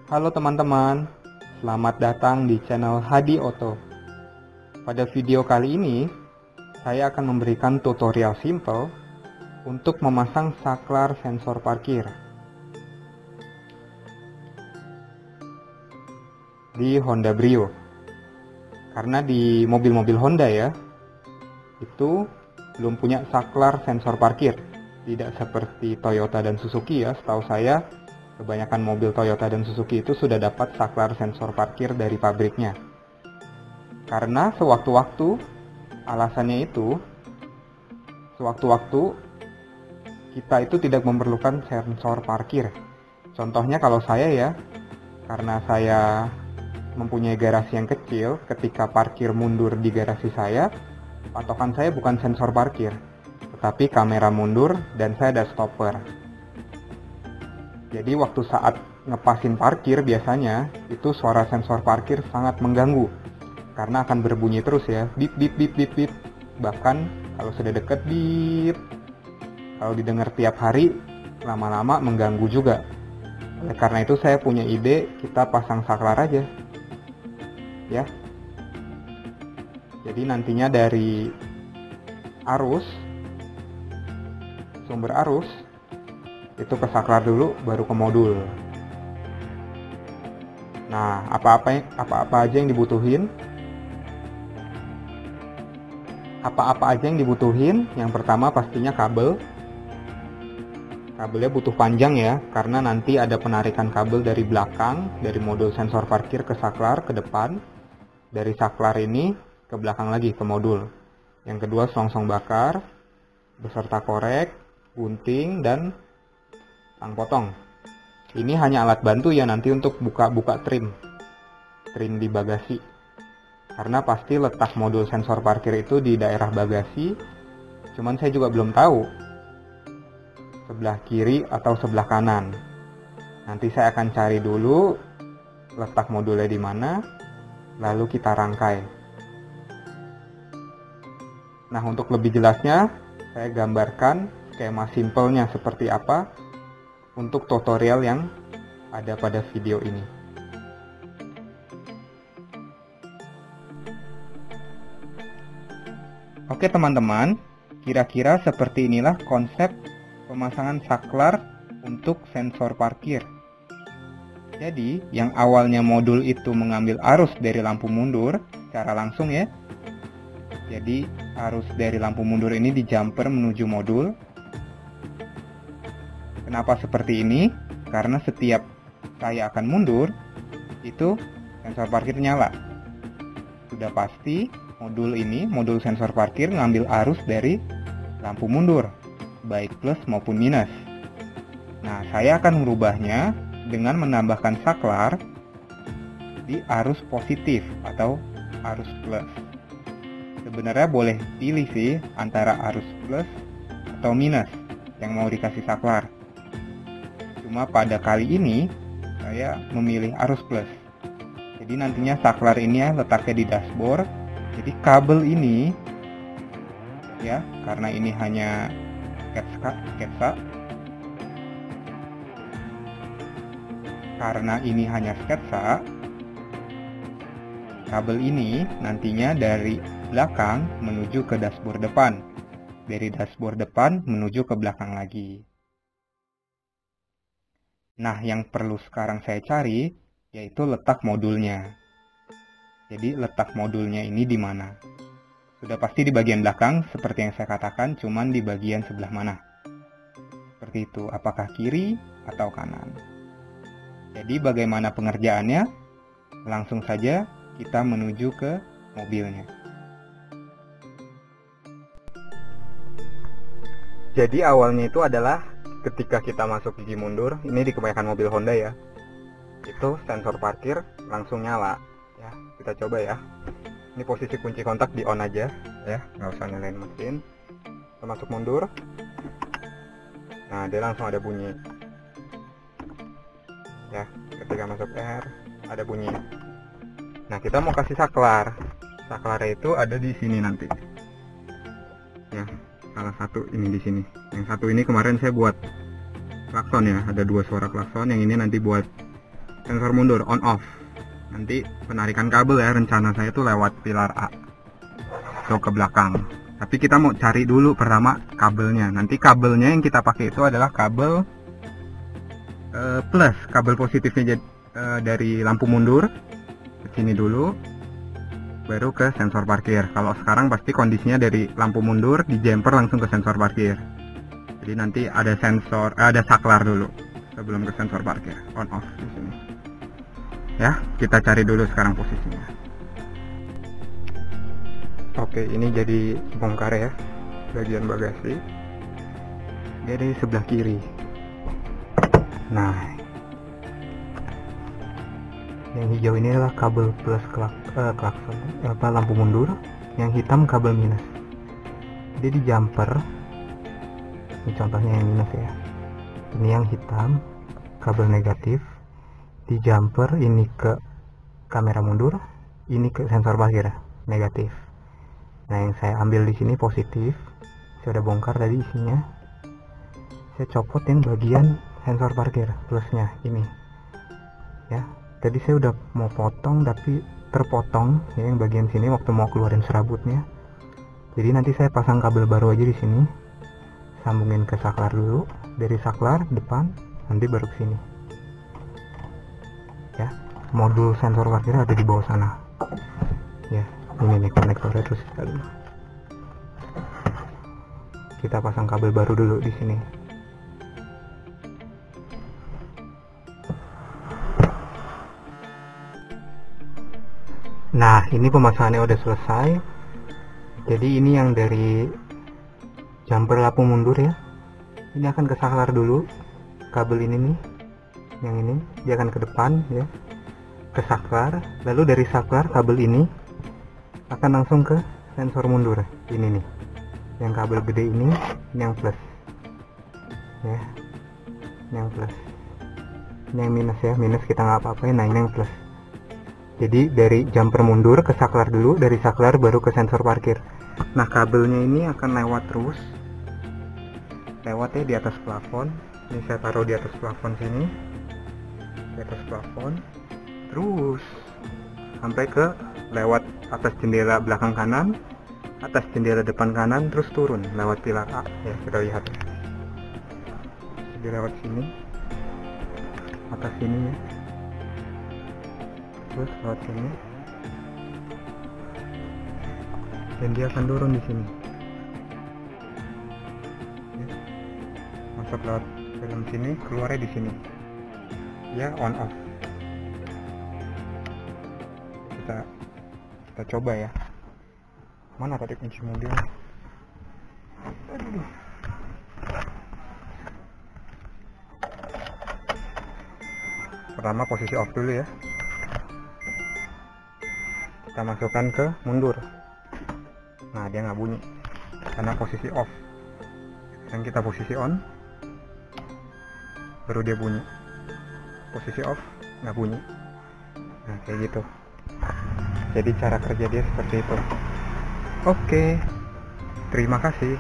Halo teman-teman, selamat datang di channel Hadi Auto. Pada video kali ini, saya akan memberikan tutorial simple untuk memasang saklar sensor parkir di Honda Brio. Karena di mobil-mobil Honda ya, itu belum punya saklar sensor parkir. Tidak seperti Toyota dan Suzuki ya, setahu saya kebanyakan mobil Toyota dan Suzuki itu sudah dapat saklar sensor parkir dari pabriknya. Karena sewaktu-waktu, alasannya itu, sewaktu-waktu kita itu tidak memerlukan sensor parkir. Contohnya kalau saya ya, karena saya mempunyai garasi yang kecil, ketika parkir mundur di garasi saya, patokan saya bukan sensor parkir, tetapi kamera mundur dan saya ada stopper. Jadi waktu saat ngepasin parkir biasanya itu suara sensor parkir sangat mengganggu karena akan berbunyi terus ya, bip bip bip bip bip. Bahkan kalau sudah deket bip. Kalau didengar tiap hari lama-lama mengganggu juga. Oleh karena itu saya punya ide kita pasang saklar aja. Ya. Jadi nantinya dari sumber arus itu ke saklar dulu baru ke modul. Nah, apa-apa aja yang dibutuhin? Apa-apa aja yang dibutuhin? Yang pertama pastinya kabel. Kabelnya butuh panjang ya, karena nanti ada penarikan kabel dari belakang, dari modul sensor parkir ke saklar ke depan. Dari saklar ini ke belakang lagi ke modul. Yang kedua selongsong bakar beserta korek, gunting, dan tang potong. Ini hanya alat bantu ya nanti untuk buka-buka trim di bagasi. Karena pasti letak modul sensor parkir itu di daerah bagasi. Cuman saya juga belum tahu sebelah kiri atau sebelah kanan. Nanti saya akan cari dulu letak modulnya di mana, lalu kita rangkai. Nah, untuk lebih jelasnya saya gambarkan skema simpelnya seperti apa untuk tutorial yang ada pada video ini. Oke teman-teman, kira-kira seperti inilah konsep pemasangan saklar untuk sensor parkir. Jadi, yang awalnya modul itu mengambil arus dari lampu mundur secara langsung ya. Jadi, arus dari lampu mundur ini di jumper menuju modul. Kenapa seperti ini? Karena setiap saya akan mundur, itu sensor parkir nyala. Sudah pasti modul sensor parkir ngambil arus dari lampu mundur, baik plus maupun minus. Nah, saya akan merubahnya dengan menambahkan saklar di arus positif atau arus plus. Sebenarnya boleh pilih sih antara arus plus atau minus yang mau dikasih saklar. Cuma pada kali ini saya memilih arus plus. Jadi nantinya saklar ini ya letaknya di dashboard. Jadi kabel ini ya, karena ini hanya sketsa. Karena ini hanya sketsa, kabel ini nantinya dari belakang menuju ke dashboard depan. Dari dashboard depan menuju ke belakang lagi. Nah, yang perlu sekarang saya cari yaitu letak modulnya. Jadi letak modulnya ini di mana? Sudah pasti di bagian belakang seperti yang saya katakan, cuman di bagian sebelah mana? Seperti itu, apakah kiri atau kanan? Jadi bagaimana pengerjaannya? Langsung saja kita menuju ke mobilnya. Jadi awalnya itu adalah ketika kita masuk gigi mundur, ini di kebanyakan mobil Honda ya, itu sensor parkir langsung nyala ya. Kita coba ya, ini posisi kunci kontak di on aja ya, nggak usah nyalain mesin. Kita masuk mundur, nah dia langsung ada bunyi ya. Ketika masuk R ada bunyi. Nah, kita mau kasih saklar. Saklarnya itu ada di sini nanti ya, salah satu ini di sini. Yang satu ini kemarin saya buat klakson ya, ada dua suara klakson. Yang ini nanti buat sensor mundur on off. Nanti penarikan kabel ya, rencana saya tuh lewat pilar A so ke belakang. Tapi kita mau cari dulu pertama kabelnya. Nanti kabelnya yang kita pakai itu adalah kabel plus, kabel positifnya dari lampu mundur ke sini dulu, baru ke sensor parkir. Kalau sekarang pasti kondisinya dari lampu mundur di jumper langsung ke sensor parkir. Jadi nanti ada sensor, ada saklar dulu sebelum ke sensor parkir, on off di sini. Ya, kita cari dulu sekarang posisinya. Oke, ini jadi bongkar ya, bagian bagasi. Dia di sebelah kiri. Nah, yang hijau ini adalah kabel plus klakson, lampu mundur. Yang hitam kabel minus. Dia di jumper. Ini contohnya yang minus ya. Ini yang hitam kabel negatif. Di jumper ini ke kamera mundur, ini ke sensor parkir negatif. Nah, yang saya ambil di sini positif. Saya udah bongkar tadi isinya. Saya copot yang bagian sensor parkir plusnya ini. Ya, tadi saya udah mau potong tapi terpotong ya yang bagian sini waktu mau keluarin serabutnya. Jadi nanti saya pasang kabel baru aja di sini. Sambungin ke saklar dulu, dari saklar depan nanti baru ke sini. Ya, modul sensor parkir ada di bawah sana. Ya, ini nih konektornya, terus kita pasang kabel baru dulu di sini. Nah, ini pemasangannya udah selesai. Jadi ini yang dari jumper lampu mundur ya. Ini akan ke saklar dulu. Kabel ini nih, yang ini dia akan ke depan ya, ke saklar. Lalu dari saklar kabel ini akan langsung ke sensor mundur. Ini nih, yang kabel gede ini yang plus ya, ini yang plus. Ini yang minus ya, minus kita nggak apa-apain. Nah, ini yang plus. Jadi dari jumper mundur ke saklar dulu, dari saklar baru ke sensor parkir. Nah, kabelnya ini akan lewat terus, lewatnya di atas plafon. Ini saya taruh di atas plafon sini, di atas plafon, terus sampai ke lewat atas jendela belakang kanan, atas jendela depan kanan, terus turun lewat pilar A ya, kita lihat. Jadi lewat sini, atas sini ya, terus lewat sini, dan dia akan turun di sini. Masuk lewat dalam sini, keluarnya di sini. Ya, on off. Kita coba ya. Mana tadi kunci mobil? Aduh. Pertama posisi off dulu ya. Kita masukkan ke mundur. Nah, dia nggak bunyi karena posisi off. Dan kita posisi on, baru dia bunyi. Posisi off nggak bunyi. Nah, kayak gitu. Jadi cara kerja dia seperti itu. Oke, terima kasih.